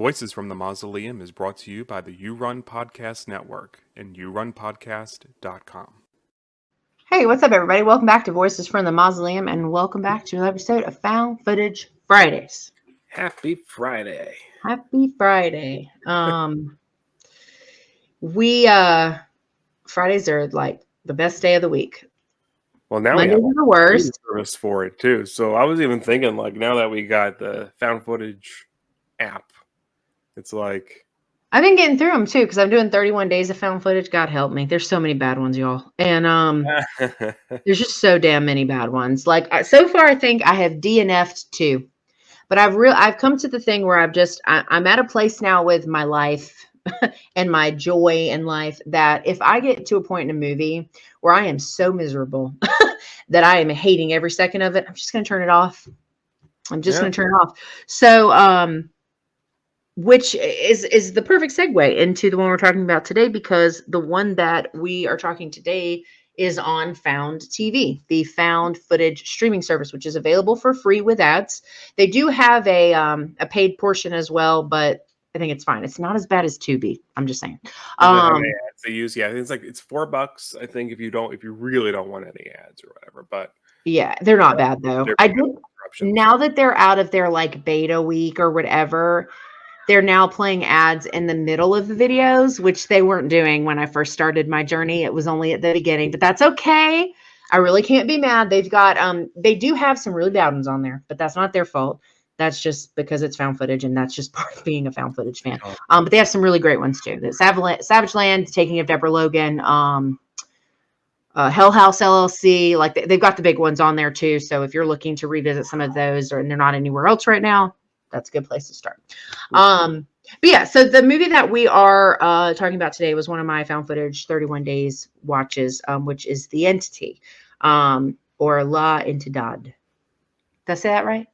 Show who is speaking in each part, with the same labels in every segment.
Speaker 1: Voices from the Mausoleum is brought to you by the You Run Podcast Network and yourunpodcast.com.
Speaker 2: Hey, what's up, everybody? Welcome back to Voices from the Mausoleum, and welcome back to another episode of Found Footage Fridays.
Speaker 1: Happy Friday.
Speaker 2: Happy Friday. Fridays are like the best day of the week.
Speaker 1: Well, now
Speaker 2: Mondays
Speaker 1: we have
Speaker 2: are the worst.
Speaker 1: service for it too. So I was even thinking, like, now that we got the Found Footage app, it's like
Speaker 2: I've been getting through them too because I'm doing 31 days of found footage. God help me. There's so many bad ones, y'all. And there's just so damn many bad ones. Like so far, I think I have DNF'd 2. But I've come to the thing where I'm at a place now with my life and my joy in life that if I get to a point in a movie where I am so miserable that I am hating every second of it, I'm just going to turn it off. I'm just going to turn it off. So, which is the perfect segue into the one we're talking about today, because the one that we are talking today is on Found TV, the found footage streaming service, which is available for free with ads. They do have a paid portion as well, but I think it's fine. It's not as bad as Tubi. I'm just saying.
Speaker 1: they use, I think it's $4. I think if you really don't want any ads or whatever, but
Speaker 2: yeah, they're not bad though. Now that they're out of their like beta week or whatever, they're now playing ads in the middle of the videos, which they weren't doing when I first started my journey. It was only at the beginning, but that's okay. I really can't be mad. They've got, they do have some really bad ones on there, but that's not their fault. That's just because it's found footage, and that's just part of being a found footage fan. But they have some really great ones too. The Savage Land, Taking of Deborah Logan, Hell House LLC, like they've got the big ones on there too. So if you're looking to revisit some of those, and they're not anywhere else right now, that's a good place to start. But yeah, so the movie that we are talking about today was one of my found footage 31 days watches, which is The Entity, or La Entidad. Did I say that right?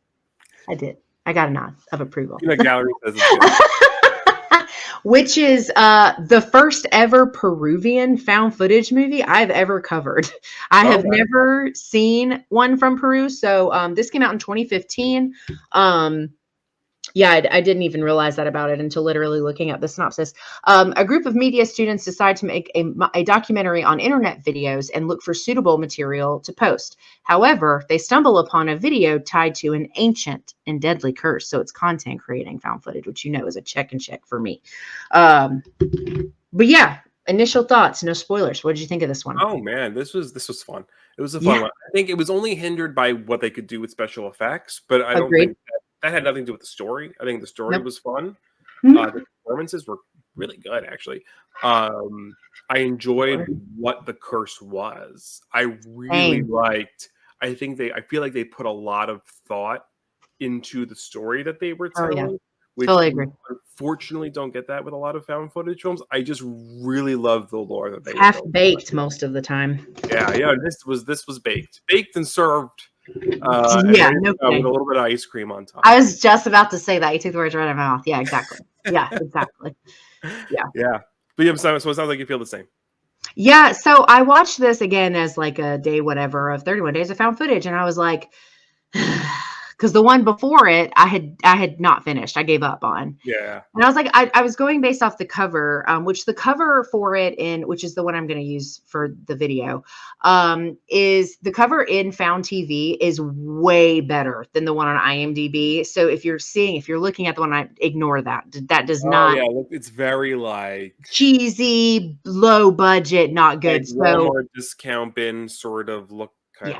Speaker 2: I did. I got a nod of approval.
Speaker 1: The gallery says it's good.
Speaker 2: Which is the first ever Peruvian found footage movie I've ever covered. I have never seen one from Peru. So this came out in 2015. Yeah, I didn't even realize that about it until literally looking at the synopsis. A group of media students decide to make a documentary on internet videos and look for suitable material to post. However, they stumble upon a video tied to an ancient and deadly curse. So it's content creating found footage, which is a check for me. But yeah, initial thoughts, no spoilers. What did you think of this one?
Speaker 1: Oh man, this was fun. It was a fun one. I think it was only hindered by what they could do with special effects, but I don't think that had nothing to do with the story. I think the story was fun. The performances were really good, actually. I enjoyed what the curse was. I really liked. I feel like they put a lot of thought into the story that they were telling. Which
Speaker 2: totally agree.
Speaker 1: Unfortunately, don't get that with a lot of found footage films. I just really love the lore that they
Speaker 2: half baked most of the time.
Speaker 1: Yeah. This was baked and served.
Speaker 2: With
Speaker 1: a little bit of ice cream on top.
Speaker 2: I was just about to say that. You took the words right out of my mouth. Yeah, exactly. Yeah, exactly.
Speaker 1: Yeah. But so it sounds like you feel the same.
Speaker 2: Yeah. So I watched this again as like a day, whatever, of 31 days of found footage, and I was like, because the one before it, I had not finished. I gave up on.
Speaker 1: Yeah.
Speaker 2: And I was like, I was going based off the cover, which the cover for it which is the one I'm going to use for the video, is the cover in Found TV is way better than the one on IMDb. So if you're looking at the one, I ignore that. That does not.
Speaker 1: Yeah, it's very like
Speaker 2: cheesy, low budget, not good.
Speaker 1: Like Walmart discount bin sort of look.
Speaker 2: No,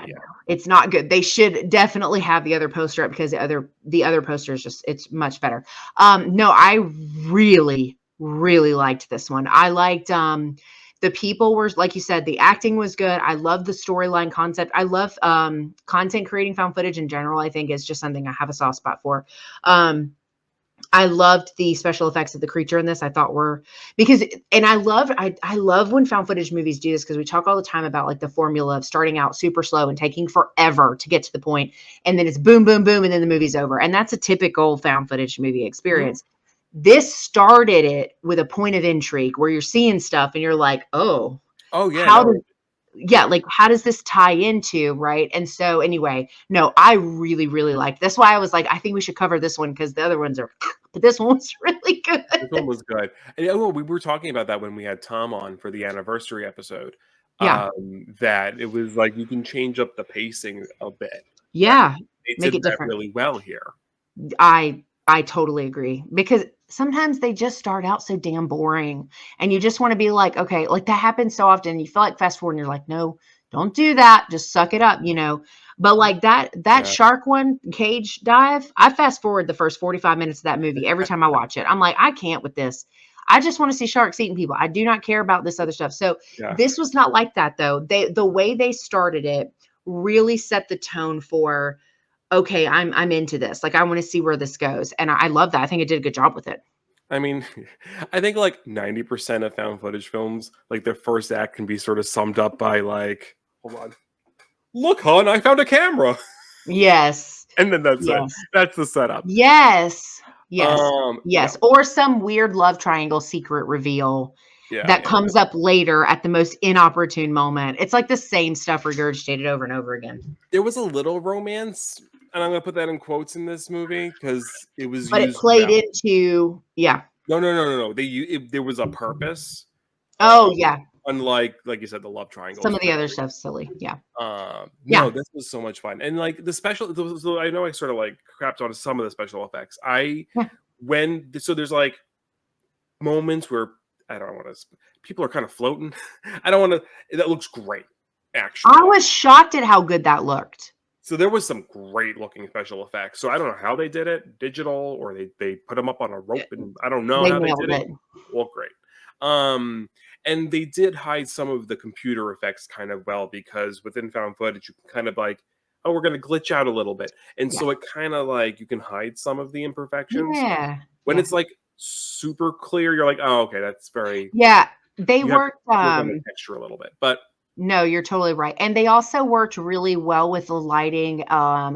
Speaker 2: it's not good. They should definitely have the other poster up, because the other poster is it's much better. No, I really, really liked this one. I liked the people were, like you said, the acting was good. I love the storyline concept. I love content creating found footage in general. I think is just something I have a soft spot for. I loved the special effects of the creature in this. I thought I love when found footage movies do this, because we talk all the time about like the formula of starting out super slow and taking forever to get to the point, and then it's boom, boom, boom, and then the movie's over. And that's a typical found footage movie experience. Mm-hmm. This started it with a point of intrigue where you're seeing stuff and you're like, oh yeah, like how does this tie into, right? And so anyway, no, I really, really liked this. Why I was like, I think we should cover this one, because the other ones are, but this one was really good.
Speaker 1: This one was good. And, we were talking about that when we had Tom on for the anniversary episode,
Speaker 2: Yeah.
Speaker 1: that it was like you can change up the pacing a bit, right?
Speaker 2: Yeah.
Speaker 1: They
Speaker 2: Make
Speaker 1: did
Speaker 2: it
Speaker 1: that
Speaker 2: different.
Speaker 1: really well here.
Speaker 2: I totally agree because sometimes they just start out so damn boring and you just want to be like, okay, like that happens so often. You feel like fast forward and you're like, no, don't do that. Just suck it up, you know. But like that
Speaker 1: Yeah.
Speaker 2: shark one, cage dive, I fast forward the first 45 minutes of that movie every time I watch it. I'm like, I can't with this. I just want to see sharks eating people. I do not care about this other stuff. So
Speaker 1: Yeah.
Speaker 2: this was not like that though. The way they started it really set the tone for okay, I'm into this. Like I want to see where this goes. And I love that. I think it did a good job with it.
Speaker 1: I mean, I think like 90% of found footage films, like their first act can be sort of summed up by like, hold on. Look, hon, I found a camera.
Speaker 2: Yes.
Speaker 1: And then that's it.
Speaker 2: Yes.
Speaker 1: That's the setup.
Speaker 2: Yes. Yes.
Speaker 1: Yeah.
Speaker 2: Yes. Or some weird love triangle secret reveal
Speaker 1: Yeah,
Speaker 2: that
Speaker 1: yeah.
Speaker 2: comes up later at the most inopportune moment. It's like the same stuff regurgitated over and over again.
Speaker 1: There was a little romance, and I'm gonna put that in quotes in this movie because it was
Speaker 2: But it
Speaker 1: used
Speaker 2: played
Speaker 1: well.
Speaker 2: into yeah.
Speaker 1: No. There was a purpose.
Speaker 2: Oh yeah.
Speaker 1: Unlike, like you said, the love triangle
Speaker 2: Some
Speaker 1: was
Speaker 2: of the
Speaker 1: pretty
Speaker 2: other
Speaker 1: weak.
Speaker 2: stuff's silly. Yeah.
Speaker 1: No,
Speaker 2: Yeah.
Speaker 1: this was so much fun, and like the special. So I know I sort of like crapped on some of the special effects.
Speaker 2: Yeah.
Speaker 1: There's like moments where I don't want to. People are kind of floating. I don't want to. That looks great, actually.
Speaker 2: I was shocked at how good that looked.
Speaker 1: So there was some great looking special effects. So I don't know how they did it, digital, or they put them up on a rope, and I don't know
Speaker 2: They
Speaker 1: how they
Speaker 2: nailed
Speaker 1: did it.
Speaker 2: it.
Speaker 1: Well, great. And they did hide some of the computer effects kind of well because within found footage you can kind of like, oh, we're going to glitch out a little bit, and
Speaker 2: Yeah.
Speaker 1: so it kind of like you can hide some of the imperfections.
Speaker 2: Yeah.
Speaker 1: When
Speaker 2: Yeah.
Speaker 1: it's like super clear, you're like, oh, okay, that's very.
Speaker 2: Yeah. They
Speaker 1: You have to
Speaker 2: worked
Speaker 1: work on the texture a little bit, but
Speaker 2: no, you're totally right. And they also worked really well with the lighting,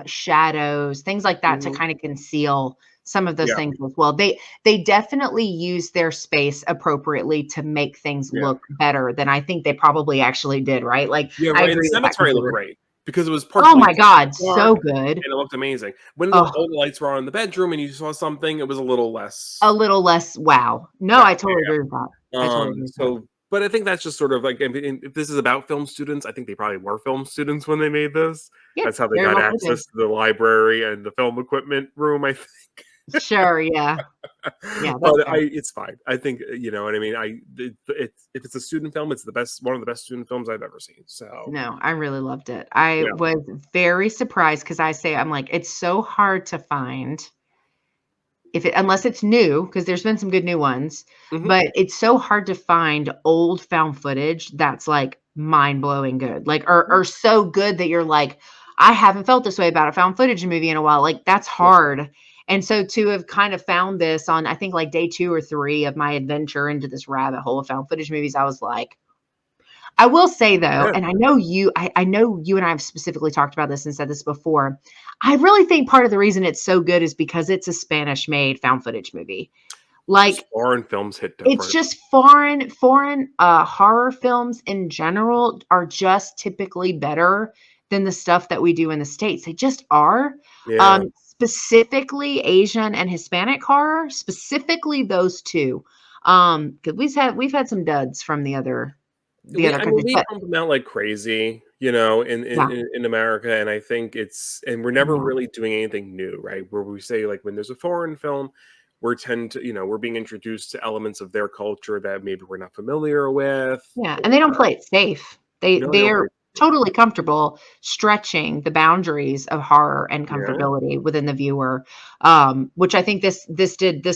Speaker 2: shadows, things like that to
Speaker 1: mhm,
Speaker 2: kind of conceal some of those
Speaker 1: yeah,
Speaker 2: things as well. They definitely use their space appropriately to make things
Speaker 1: yeah.
Speaker 2: look better than I think they probably actually did, right? Like
Speaker 1: Yeah,
Speaker 2: I
Speaker 1: right, the
Speaker 2: agree with that
Speaker 1: cemetery looked
Speaker 2: completely.
Speaker 1: great because it was
Speaker 2: Oh
Speaker 1: partially
Speaker 2: my God,
Speaker 1: dark
Speaker 2: so good.
Speaker 1: and it looked amazing. When
Speaker 2: Oh,
Speaker 1: all the lights were on in the bedroom and you saw something, it was a little
Speaker 2: a
Speaker 1: less
Speaker 2: little less wow. No,
Speaker 1: wow,
Speaker 2: I totally agree with that. I totally agree with that.
Speaker 1: but I think that's just sort of like if this is about film students, I think they probably were film students when they made this.
Speaker 2: Yeah,
Speaker 1: That's how they
Speaker 2: very
Speaker 1: got
Speaker 2: well could be.
Speaker 1: access to the library and the film equipment room, I think.
Speaker 2: Sure, yeah. Yeah, that's
Speaker 1: But
Speaker 2: fair.
Speaker 1: it's fine. I think, you know what I mean? It's if it's a student film, it's the best one of the best student films I've ever seen, so,
Speaker 2: No, I really loved it. I
Speaker 1: yeah.
Speaker 2: was very surprised because I'm like, it's so hard to find if it unless it's new, because there's been some good new ones,
Speaker 1: Mhm.
Speaker 2: but it's so hard to find old found footage that's like mind-blowing good. Like or so good that you're like, I haven't felt this way about a found footage movie in a while. Like that's
Speaker 1: Yeah.
Speaker 2: hard. And so to have kind of found this on I think like day 2 or 3 of my adventure into this rabbit hole of found footage movies, I was like, I will say though,
Speaker 1: Yeah.
Speaker 2: and I know you and I have specifically talked about this and said this before. I really think part of the reason it's so good is because it's a Spanish made found footage movie.
Speaker 1: Just
Speaker 2: Like
Speaker 1: foreign films hit
Speaker 2: it's
Speaker 1: different.
Speaker 2: just foreign horror films in general are just typically better than the stuff that we do in the States. They just are.
Speaker 1: Yeah.
Speaker 2: Specifically Asian and Hispanic horror, specifically those two. Because we've had some duds from the other
Speaker 1: I mean,
Speaker 2: countries,
Speaker 1: we
Speaker 2: but
Speaker 1: pump them out like crazy, you know,
Speaker 2: yeah.
Speaker 1: in America, and I think and we're never
Speaker 2: Yeah.
Speaker 1: really doing anything new, right? Where we say like when there's a foreign film, we're being introduced to elements of their culture that maybe we're not familiar with,
Speaker 2: Yeah, and they don't
Speaker 1: or
Speaker 2: play it safe. They
Speaker 1: no, they don't
Speaker 2: they're
Speaker 1: play.
Speaker 2: totally comfortable stretching the boundaries of horror and
Speaker 1: Yeah.
Speaker 2: comfortability within the viewer, which I think this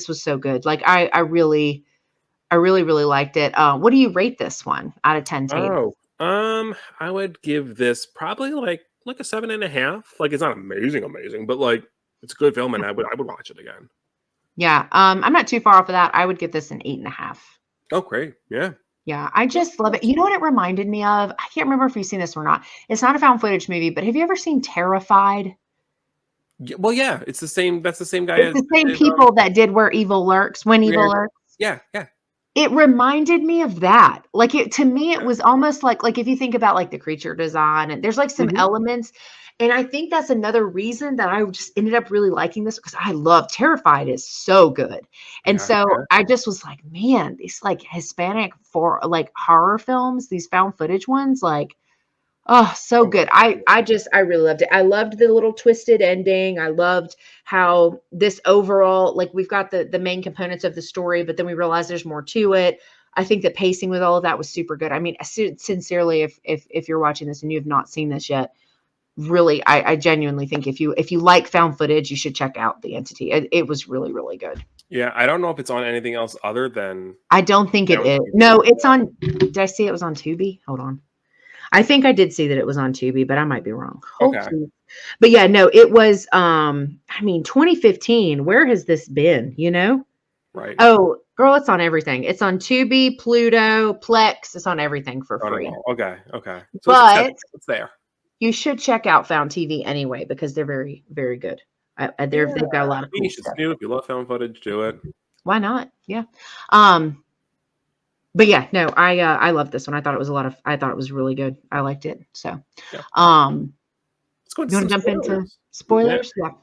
Speaker 2: was so good. Like I really liked it. What do you rate this one out of 10 tape?
Speaker 1: Oh, I would give this probably like a 7.5. Like it's not amazing, but like it's a good film, and I would watch it again.
Speaker 2: Yeah, I'm not too far off of that. I would give this an 8.5.
Speaker 1: Oh, great, yeah.
Speaker 2: Yeah, I just love it. You know what it reminded me of? I can't remember if you've seen this or not. It's not a found footage movie, but have you ever seen Terrified?
Speaker 1: Well, yeah, it's the same. That's the same guy
Speaker 2: It's
Speaker 1: as
Speaker 2: the same
Speaker 1: did,
Speaker 2: people that did Where Evil Lurks, When Evil
Speaker 1: Weird.
Speaker 2: Lurks.
Speaker 1: Yeah, yeah.
Speaker 2: It reminded me of that. Like, to me, it was almost like if you think about, like, the creature design, and there's, like, some
Speaker 1: Mhm.
Speaker 2: elements, and I think that's another reason that I just ended up really liking this, because I love Terrified is so good, and
Speaker 1: Yeah,
Speaker 2: so
Speaker 1: yeah.
Speaker 2: I just was like, "Man, these, like, Hispanic for like, horror films, these found footage ones, like, oh, so
Speaker 1: Oh,
Speaker 2: good. I really loved it. I loved the little twisted ending. I loved how this overall, like, we've got the main components of the story, but then we realize there's more to it. I think the pacing with all of that was super good. I mean, sincerely, if you're watching this and you have not seen this yet, really, I genuinely think if you like found footage, you should check out The Entity. It was really, really good.
Speaker 1: yeah, I don't know if it's on anything else other than
Speaker 2: I don't think it
Speaker 1: Now
Speaker 2: is.
Speaker 1: TV.
Speaker 2: No, it's on. Did I see it was on Tubi? Hold on. I think I did see that it was on Tubi, but I might be wrong.
Speaker 1: Okay,
Speaker 2: Hopefully. But yeah, no, it was, I mean, 2015, where has this been, you know?
Speaker 1: right.
Speaker 2: Oh, girl, it's on everything. It's on Tubi, Pluto, Plex, it's on everything for
Speaker 1: On it
Speaker 2: free.
Speaker 1: all. Okay, okay. So it's accessible.
Speaker 2: But
Speaker 1: It's there.
Speaker 2: you should check out Found TV anyway, because they're very, very good.
Speaker 1: Yeah,
Speaker 2: They've got a lot of cool
Speaker 1: niche. It's
Speaker 2: stuff.
Speaker 1: new. If you love found footage, do it.
Speaker 2: Why not? Yeah. Um, but yeah, no, I love this one. I thought it was really good. I liked it. So,
Speaker 1: Yeah.
Speaker 2: um,
Speaker 1: Let's go into
Speaker 2: you want
Speaker 1: some
Speaker 2: to jump into
Speaker 1: spoilers. Yeah.
Speaker 2: spoilers?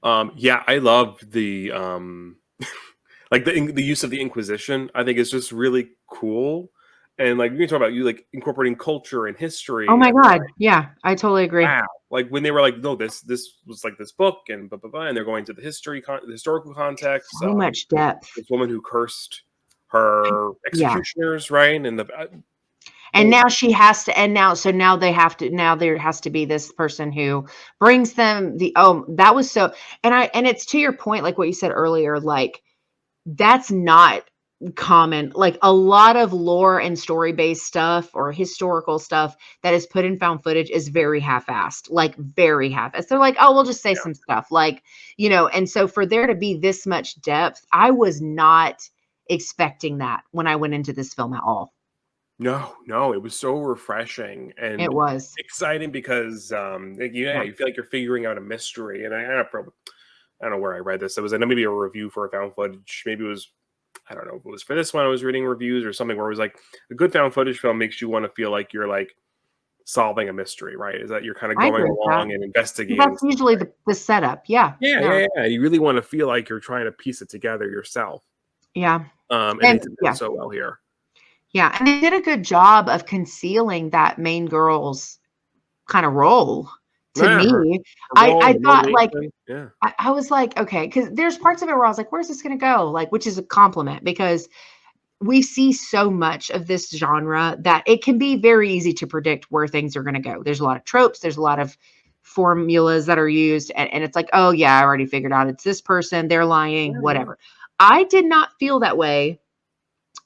Speaker 2: Yeah.
Speaker 1: Yeah, I love the like the use of the Inquisition. I think is just really cool. And like you talk about you like incorporating culture and
Speaker 2: Oh
Speaker 1: history
Speaker 2: my
Speaker 1: and
Speaker 2: god, yeah, I totally agree.
Speaker 1: wow. Like when they were like, no, this was like this book and blah blah blah, and they're going to the the historical context.
Speaker 2: So much depth.
Speaker 1: This woman who cursed her
Speaker 2: Yeah,
Speaker 1: executioners, right? And the
Speaker 2: and
Speaker 1: oh
Speaker 2: now she has to and now so now they have to now there has to be this person who brings them that was so and it's to your point, like what you said earlier, like, that's not common. Like, a lot of lore and story-based stuff or historical stuff that is put in found footage is very half-assed, like, very half-assed. They're like, "Oh, we'll just say
Speaker 1: yeah.
Speaker 2: some stuff," like, and so for there to be this much depth, I was not expecting that when I went into this film at all.
Speaker 1: No, no, it was so refreshing
Speaker 2: It
Speaker 1: and
Speaker 2: was.
Speaker 1: exciting because like, yeah,
Speaker 2: Yeah.
Speaker 1: you feel like you're figuring out a mystery. And I don't know where I read this. It was maybe a review for a found footage. Maybe it was I don't know if it was for this one. I was reading reviews or something where it was like a good found footage film makes you want to feel like you're like solving a mystery, right? Is that you're kind of
Speaker 2: I
Speaker 1: going
Speaker 2: agree with that.
Speaker 1: along and investigating
Speaker 2: That's
Speaker 1: something.
Speaker 2: usually the setup. Yeah.
Speaker 1: Yeah,
Speaker 2: Yeah.
Speaker 1: yeah, yeah. You really want to feel like you're trying to piece it together yourself.
Speaker 2: Yeah.
Speaker 1: And they
Speaker 2: And
Speaker 1: did that
Speaker 2: yeah.
Speaker 1: so well here.
Speaker 2: Yeah, and they did a good job of concealing that main girl's kinda role to
Speaker 1: Yeah,
Speaker 2: me.
Speaker 1: her role,
Speaker 2: I
Speaker 1: her
Speaker 2: thought, like,
Speaker 1: motivation. Yeah.
Speaker 2: I was like, "Okay," because there's parts of it where I was like, "Where's this gonna go?" Like, which is a compliment because we see so much of this genre that it can be very easy to predict where things are gonna go. There's a lot of tropes, there's a lot of formulas that are used, and it's like, "Oh, yeah, I already figured out it's this person, they're lying,
Speaker 1: Yeah, yeah.
Speaker 2: whatever." I did not feel that way.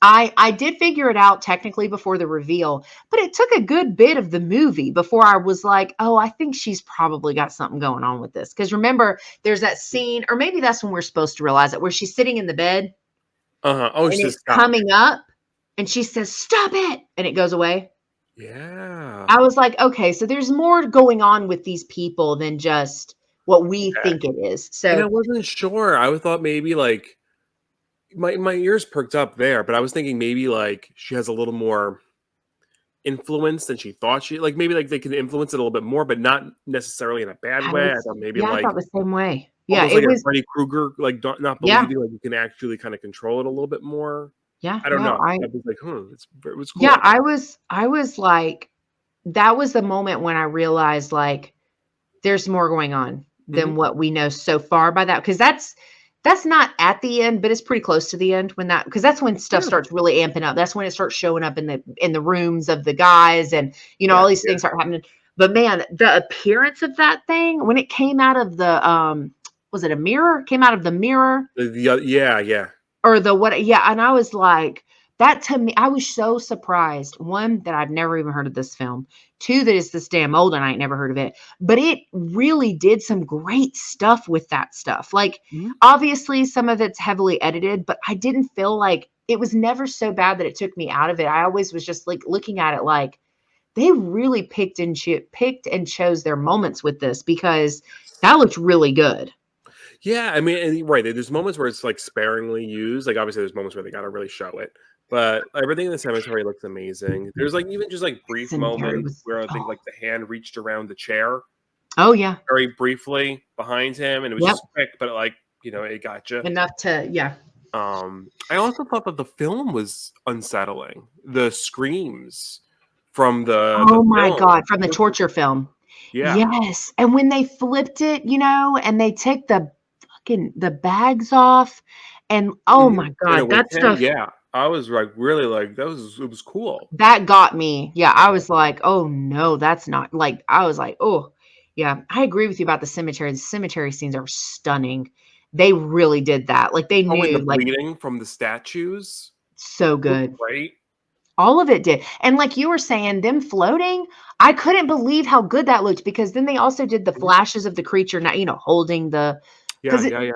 Speaker 2: I did figure it out technically before the reveal, but it took a good bit of the movie before I was like, "Oh, I think she's probably got something going on with this." Because remember, there's that scene, or maybe that's when we're supposed to realize it, where she's sitting in the bed
Speaker 1: Uh-huh. Oh,
Speaker 2: and
Speaker 1: she
Speaker 2: it's
Speaker 1: says stop.
Speaker 2: coming up, and she says, "Stop it," and it goes away.
Speaker 1: Yeah.
Speaker 2: I was like, "Okay, so there's more going on with these people than just what we
Speaker 1: Okay.
Speaker 2: think it is."
Speaker 1: And I
Speaker 2: So
Speaker 1: wasn't sure. I thought maybe like my ears perked up there, but I was thinking maybe like she has a little more influence than she thought she like maybe like they can influence it a little bit more, but not necessarily in a bad way. I thought maybe
Speaker 2: I
Speaker 1: like
Speaker 2: thought the same way. Yeah,
Speaker 1: almost
Speaker 2: it
Speaker 1: like a
Speaker 2: was.
Speaker 1: Freddy Krueger, like not
Speaker 2: Yeah,
Speaker 1: believing like you can actually kind of control it a little bit more.
Speaker 2: yeah,
Speaker 1: I don't
Speaker 2: no,
Speaker 1: know. I was like, it was
Speaker 2: yeah,
Speaker 1: cool.
Speaker 2: I was like, that was the moment when I realized, like, there's more going on
Speaker 1: Hmm.
Speaker 2: than what we know so far by that, because that's not at the end, but it's pretty close to the end when that because that's when stuff
Speaker 1: Yeah.
Speaker 2: starts really amping up. That's when it starts showing up in the rooms of the guys, and
Speaker 1: Yeah.
Speaker 2: all these
Speaker 1: Yeah.
Speaker 2: things start happening. But man, the appearance of that thing when it came out of the was it a mirror? Came out of the mirror
Speaker 1: Yeah. Yeah.
Speaker 2: or the what? Yeah, and I was like, that to me, I was so surprised. One, that I've never even heard of this film. Two, that it's this damn old and I ain't never heard of it. But it really did some great stuff with that stuff. Like,
Speaker 1: Mhm.
Speaker 2: obviously, some of it's heavily edited, but I didn't feel like it was never so bad that it took me out of it. I always was just like looking at it like they really picked and chose their moments with this because that looked really good.
Speaker 1: Yeah, I mean, and right, there's moments where it's, like, sparingly used, like, obviously, there's moments where they gotta really show it, but everything in the cemetery looks amazing. There's, like, even just, like, brief
Speaker 2: Cemetery
Speaker 1: moments
Speaker 2: was
Speaker 1: where I think,
Speaker 2: oh.
Speaker 1: like, the hand reached around the chair
Speaker 2: Oh, yeah.
Speaker 1: very briefly behind him, and it was
Speaker 2: Yep.
Speaker 1: just quick, but, like, it gotcha.
Speaker 2: Enough to yeah.
Speaker 1: I also thought that the film was unsettling. The screams from the
Speaker 2: Oh my
Speaker 1: film.
Speaker 2: god, from the torture film.
Speaker 1: Yeah.
Speaker 2: Yes, and when they flipped it, and they take the bags off, and oh
Speaker 1: Mhm.
Speaker 2: my
Speaker 1: And it
Speaker 2: god,
Speaker 1: with
Speaker 2: that
Speaker 1: him,
Speaker 2: stuff
Speaker 1: yeah. I was, like, really, like, it was cool.
Speaker 2: that got me. Yeah, I
Speaker 1: Yeah.
Speaker 2: was like, "Oh, no, that's not" like, I was like, "Oh." Yeah, I agree with you about the cemetery. The cemetery scenes are stunning. They really did that. Like, they
Speaker 1: Oh, and the
Speaker 2: knew, like,
Speaker 1: bleeding from the statues
Speaker 2: so
Speaker 1: looked
Speaker 2: good.
Speaker 1: great.
Speaker 2: All of it did. And like you were saying, them floating, I couldn't believe how good that looked because then they also did the
Speaker 1: Mhm.
Speaker 2: flashes of the creature not, holding the
Speaker 1: Yeah,
Speaker 2: because
Speaker 1: yeah, yeah.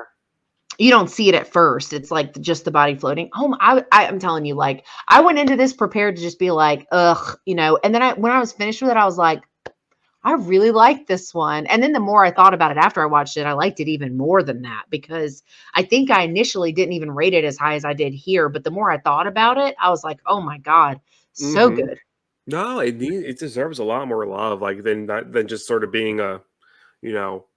Speaker 2: you don't see it at first. It's like just the body floating. Oh, I'm telling you, like I went into this prepared to just be like, ugh, and then when I was finished with it, I was like, I really like this one. And then the more I thought about it after I watched it, I liked it even more than that because I think I initially didn't even rate it as high as I did here. But the more I thought about it, I was like, oh my God, so
Speaker 1: Mhm.
Speaker 2: good.
Speaker 1: No, it deserves a lot more love, like, than just sort of being a,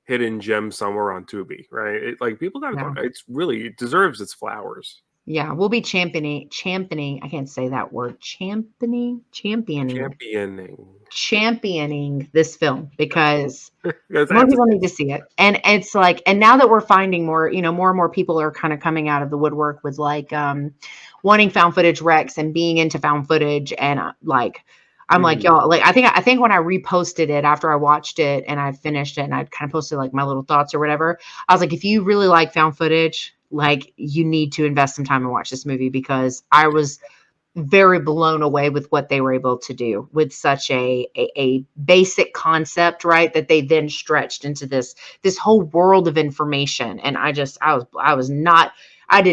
Speaker 1: hidden gem somewhere on Tubi, right? Like, people gotta
Speaker 2: Yeah.
Speaker 1: talk it deserves its flowers.
Speaker 2: Yeah. We'll be championing. I can't say that word.
Speaker 1: Championing.
Speaker 2: Championing this film because
Speaker 1: Because I
Speaker 2: more
Speaker 1: have to
Speaker 2: people
Speaker 1: say
Speaker 2: need to see it. And it's like, and now that we're finding more, more and more people are kind of coming out of the woodwork with like wanting found footage recs and being into found footage. And like, I'm like,
Speaker 1: mhm,
Speaker 2: y'all, like, I think when I reposted it after I watched it and I finished it and I kind of posted like my little thoughts or whatever, I was like, if you really like found footage, like you need to invest some time and watch this movie because I was very blown away with what they were able to do with such a basic concept, right? That they then stretched into this whole world of information. And I did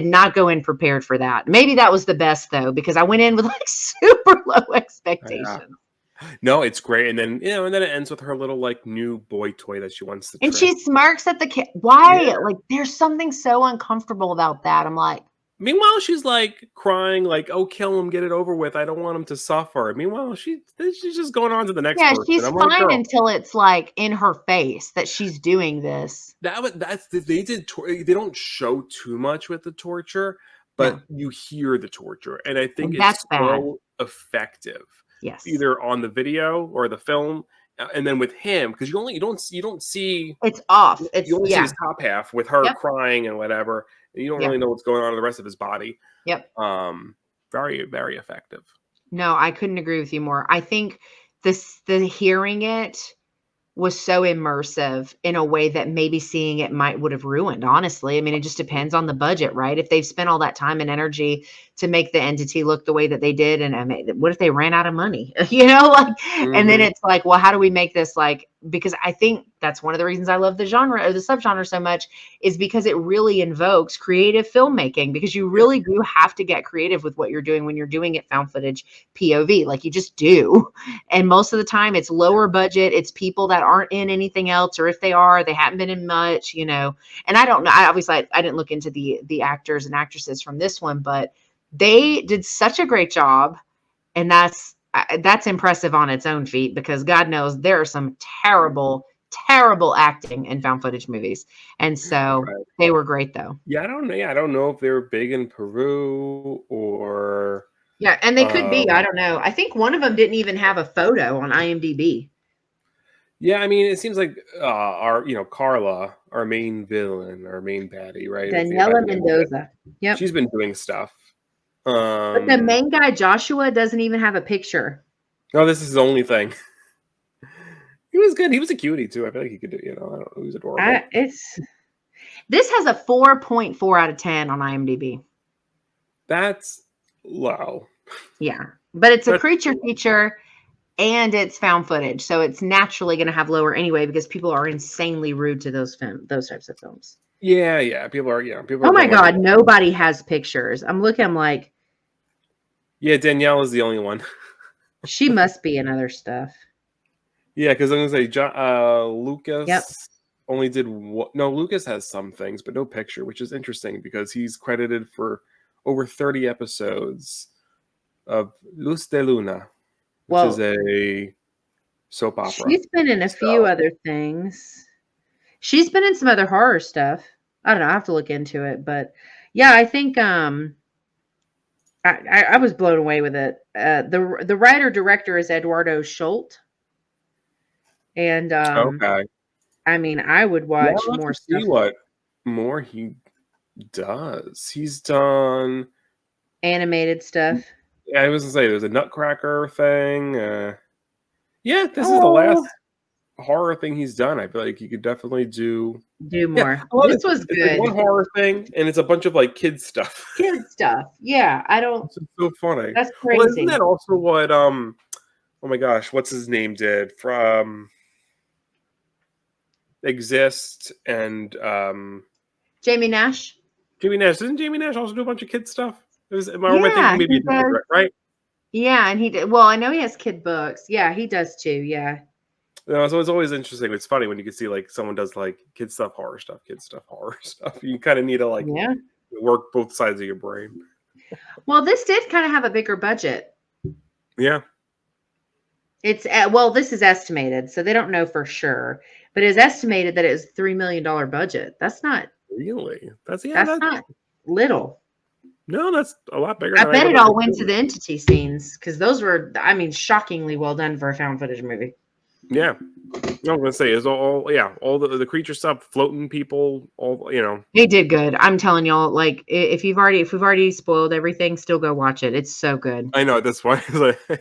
Speaker 2: not go in prepared for that. Maybe that was the best though, because I went in with like super low
Speaker 1: yeah.
Speaker 2: expectations.
Speaker 1: No, it's great, and then, and then it ends with her little, like, new boy toy that she wants to
Speaker 2: And
Speaker 1: try.
Speaker 2: she smirks at the kid.
Speaker 1: Yeah.
Speaker 2: Why? Like there's something so uncomfortable about that. I'm like,
Speaker 1: Meanwhile, she's, like, crying, like, "Oh, kill him, get it over with, I don't want him to suffer." Meanwhile, she's just going on to the next
Speaker 2: yeah,
Speaker 1: person.
Speaker 2: she's
Speaker 1: I'm like,
Speaker 2: fine
Speaker 1: "Girl."
Speaker 2: until it's like in her face that she's doing this.
Speaker 1: They don't show too much with the torture,
Speaker 2: Yeah.
Speaker 1: but you hear the torture, and I think
Speaker 2: And that's
Speaker 1: it's
Speaker 2: bad.
Speaker 1: so effective,
Speaker 2: Yes.
Speaker 1: either on the video or the film, and then with him, because you don't see
Speaker 2: It's off.
Speaker 1: you
Speaker 2: It's
Speaker 1: only see
Speaker 2: yeah.
Speaker 1: his top half with her
Speaker 2: Yep.
Speaker 1: crying and whatever, and you don't
Speaker 2: Yeah.
Speaker 1: really know what's going on in the rest of his body.
Speaker 2: Yep.
Speaker 1: Very, very effective.
Speaker 2: No, I couldn't agree with you more. I think the hearing it was so immersive in a way that maybe seeing it might would have ruined, honestly. I mean, it just
Speaker 1: Mhm.
Speaker 2: depends on the budget, right? If they've spent all that time and energy to make the entity look the way that they did, and I mean, what if they ran out of money? Like, and then
Speaker 1: Mhm.
Speaker 2: it's like, well, how do we make this like? Because I think that's one of the reasons I love the genre or the subgenre so much is because it really invokes creative filmmaking. Because you
Speaker 1: Yeah.
Speaker 2: really do have to get creative with what you're doing when you're doing it found footage POV, like you just do. And most of the time it's lower budget, it's people that aren't in anything else, or if they are, they haven't been in much. And I don't know, I didn't look into the actors and actresses from this one, but they did such a great job. And that's impressive on its own feet because God knows there are some terrible terrible acting in found footage movies. And so
Speaker 1: Right.
Speaker 2: they were great though.
Speaker 1: Yeah, I don't know. Yeah, I don't know if they were big in Peru or
Speaker 2: Yeah, and they could be, I
Speaker 1: um
Speaker 2: don't know. I think one of them didn't even have a photo on IMDb.
Speaker 1: yeah, I mean, it seems like our, Carla, our main villain, our main baddie, right? By
Speaker 2: Daniela
Speaker 1: the end of it.
Speaker 2: Mendoza. Yep.
Speaker 1: She's been doing stuff.
Speaker 2: But the
Speaker 1: Um
Speaker 2: main guy, Joshua, doesn't even have a picture.
Speaker 1: no, this is his only thing. He was good. He was a cutie too. I feel like he could do, I don't know, he was adorable.
Speaker 2: It's this has a 4.4 out of 10 on IMDb.
Speaker 1: That's low.
Speaker 2: Yeah. But it's a
Speaker 1: That's
Speaker 2: creature
Speaker 1: too low.
Speaker 2: feature and it's found footage. So it's naturally going to have lower anyway because people are insanely rude to those types of films.
Speaker 1: Yeah, yeah. People
Speaker 2: Oh
Speaker 1: are
Speaker 2: my
Speaker 1: going
Speaker 2: God, nobody has pictures. I'm like,
Speaker 1: yeah, Danielle is the only one.
Speaker 2: she must be in other stuff.
Speaker 1: Yeah, because I'm gonna say
Speaker 2: Yep.
Speaker 1: Lucas. only did what? No, Lucas has some things, but no picture, which is interesting because he's credited for over 30 episodes of Luz de Luna, which is
Speaker 2: Well,
Speaker 1: a soap opera.
Speaker 2: she's been in a few
Speaker 1: So,
Speaker 2: other things. She's been in some other horror stuff. I don't know. I have to look into it, but yeah, I think I was blown away with it. The writer director is Eduardo Schultz, and
Speaker 1: okay.
Speaker 2: I mean, I would
Speaker 1: Yeah,
Speaker 2: watch
Speaker 1: I'll have
Speaker 2: more
Speaker 1: to see
Speaker 2: stuff,
Speaker 1: what more he does. He's done.
Speaker 2: animated stuff.
Speaker 1: Yeah, I was gonna say there's a Nutcracker thing. Yeah, this is the
Speaker 2: Oh,
Speaker 1: last horror thing he's done. I feel like he could definitely do.
Speaker 2: do
Speaker 1: Yeah,
Speaker 2: more.
Speaker 1: I love
Speaker 2: This
Speaker 1: it.
Speaker 2: was
Speaker 1: It's like
Speaker 2: good.
Speaker 1: one horror thing, and it's a bunch of like kids stuff.
Speaker 2: Kid stuff. Yeah, I don't.
Speaker 1: It's just so funny.
Speaker 2: That's
Speaker 1: Well, isn't
Speaker 2: crazy.
Speaker 1: that also what oh my gosh, what's his name did from Exist and
Speaker 2: Jamie Nash.
Speaker 1: Jamie Nash? Doesn't Jamie Nash also do a bunch of kids stuff? Or am I
Speaker 2: Yeah,
Speaker 1: thinking maybe
Speaker 2: he
Speaker 1: a different
Speaker 2: does.
Speaker 1: right?
Speaker 2: Yeah, and he did. Well, I know he has kid books. Yeah, he does too. Yeah.
Speaker 1: No, so it's always interesting. It's funny when you can see like someone does like kid stuff, horror stuff, kid stuff, horror stuff. You kind of need to like
Speaker 2: Yeah.
Speaker 1: work both sides of your brain.
Speaker 2: Well, this did kind of have a bigger budget.
Speaker 1: Yeah.
Speaker 2: It's well, this is estimated, so they don't know for sure, but it's estimated that it was $3 million budget.
Speaker 1: Really? That's
Speaker 2: That's not little.
Speaker 1: no, that's a lot bigger
Speaker 2: I
Speaker 1: than I
Speaker 2: bet
Speaker 1: would
Speaker 2: it
Speaker 1: have
Speaker 2: all went to
Speaker 1: assumed.
Speaker 2: the entity scenes because those were, I mean, shockingly well done for a found footage movie.
Speaker 1: Yeah. No, I'm gonna say is all the creature stuff, floating people, all
Speaker 2: They did good. I'm telling y'all, like if we've already spoiled everything, still go watch it. It's so good.
Speaker 1: I know that's why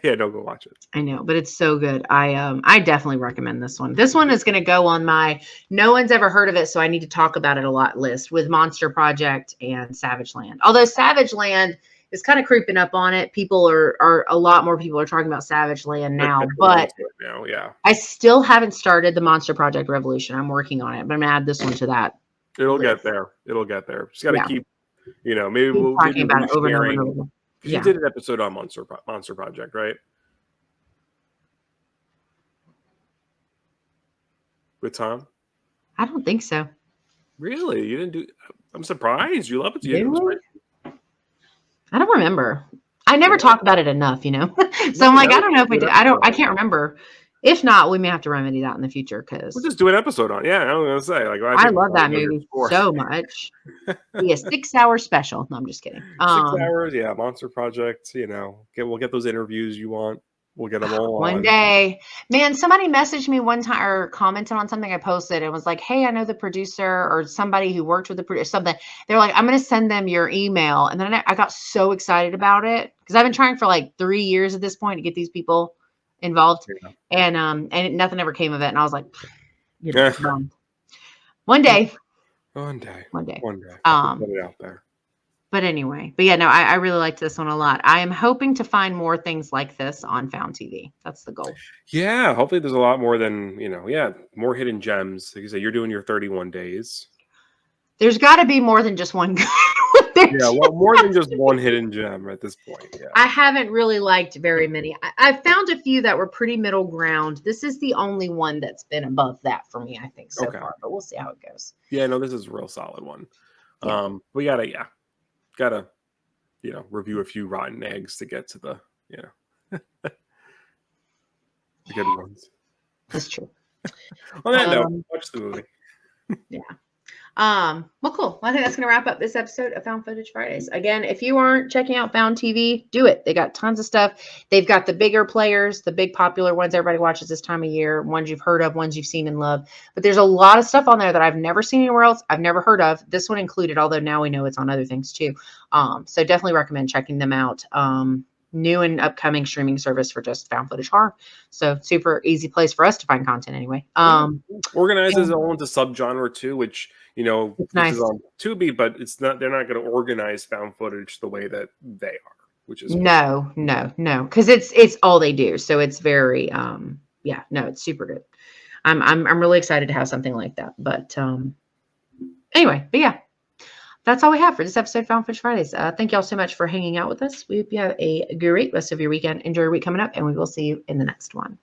Speaker 1: yeah, don't go watch it.
Speaker 2: I know, but it's so good. I definitely recommend this one. This one is going to go on my no one's ever heard of it, so I need to talk about it a lot list with Monster Project and Savage Land. Although Savage Land is kind of creeping up on it. People are a lot more people are talking about Savage Land
Speaker 1: They're
Speaker 2: now,
Speaker 1: catching on
Speaker 2: but
Speaker 1: to it now, yeah.
Speaker 2: I still haven't started the Monster Project Revolution. I'm working on it, but I'm gonna add this one to that
Speaker 1: It'll get
Speaker 2: list.
Speaker 1: there. It'll get there. Just gotta
Speaker 2: Yeah,
Speaker 1: keep maybe
Speaker 2: keep talking
Speaker 1: maybe
Speaker 2: about it over and over and
Speaker 1: resharing
Speaker 2: over.
Speaker 1: because you
Speaker 2: Yeah,
Speaker 1: did an episode on Monster Project, right? With Tom?
Speaker 2: I don't think so.
Speaker 1: Really? You didn't do I'm surprised. You love it. You
Speaker 2: Did
Speaker 1: didn't was
Speaker 2: we?
Speaker 1: great.
Speaker 2: I don't remember. I never
Speaker 1: Yeah.
Speaker 2: talk about it enough, so
Speaker 1: No,
Speaker 2: I'm like,
Speaker 1: that
Speaker 2: I
Speaker 1: was
Speaker 2: don't
Speaker 1: a
Speaker 2: know if we
Speaker 1: good
Speaker 2: did. I
Speaker 1: episode.
Speaker 2: can't remember. If not, we may have to remedy that in the future
Speaker 1: We'll
Speaker 2: because
Speaker 1: just do an episode on it. Yeah, I was gonna say, like, well, I
Speaker 2: I
Speaker 1: think we'll
Speaker 2: love
Speaker 1: probably
Speaker 2: that
Speaker 1: know your
Speaker 2: movie
Speaker 1: score.
Speaker 2: so much. Be a 6 hour special. No, I'm just kidding.
Speaker 1: 6 hours, yeah, Monster Project, we'll get those interviews you want. We'll get them all
Speaker 2: One
Speaker 1: on.
Speaker 2: day, man, somebody messaged me one time or commented on something I posted and was like, hey, I know the producer or somebody who worked with the producer, something. They're like, I'm going to send them your email. And then I got so excited about it because I've been trying for like 3 years at this point to get these people involved.
Speaker 1: Yeah.
Speaker 2: And nothing ever came of it. And I was like,
Speaker 1: Yeah.
Speaker 2: bummed. One day.
Speaker 1: One day.
Speaker 2: One day.
Speaker 1: One day. We'll put it out there.
Speaker 2: But anyway, but yeah, no, I really liked this one a lot. I am hoping to find more things like this on Found TV. That's the goal.
Speaker 1: Yeah, hopefully there's a lot more than, more hidden gems. Like you say, you're doing your 31 days.
Speaker 2: There's got to be more than just one good one.
Speaker 1: Yeah, well, more than just one hidden gem at this point. Yeah.
Speaker 2: I haven't really liked very many. I found a few that were pretty middle ground. This is the only one that's been above that for me, I think, so far. But we'll see how it goes.
Speaker 1: Yeah, no, this is a real solid one.
Speaker 2: Yeah.
Speaker 1: We gotta review a few rotten eggs to get to the the good ones.
Speaker 2: That's true.
Speaker 1: On that note, watch the movie.
Speaker 2: Yeah. Well, cool. Well, I think that's going to wrap up this episode of Found Footage Fridays. Again, if you aren't checking out Found TV, do it. They got tons of stuff. They've got the bigger players, the big popular ones everybody watches this time of year, ones you've heard of, ones you've seen and loved. But there's a lot of stuff on there that I've never seen anywhere else. I've never heard of. This one included, although now we know it's on other things too. So definitely recommend checking them out. New and upcoming streaming service for just found footage horror. So super easy place for us to find content anyway.
Speaker 1: Organizes it all into subgenre too, which
Speaker 2: it's
Speaker 1: this
Speaker 2: nice.
Speaker 1: is on Tubi, but it's not. They're not going to organize found footage the way that they are, which is
Speaker 2: no, because it's all they do. So it's very it's super good. I'm really excited to have something like that. But anyway, but yeah. That's all we have for this episode of Found Footage Fridays. Thank y'all so much for hanging out with us. We hope you have a great rest of your weekend. Enjoy your week coming up, and we will see you in the next one.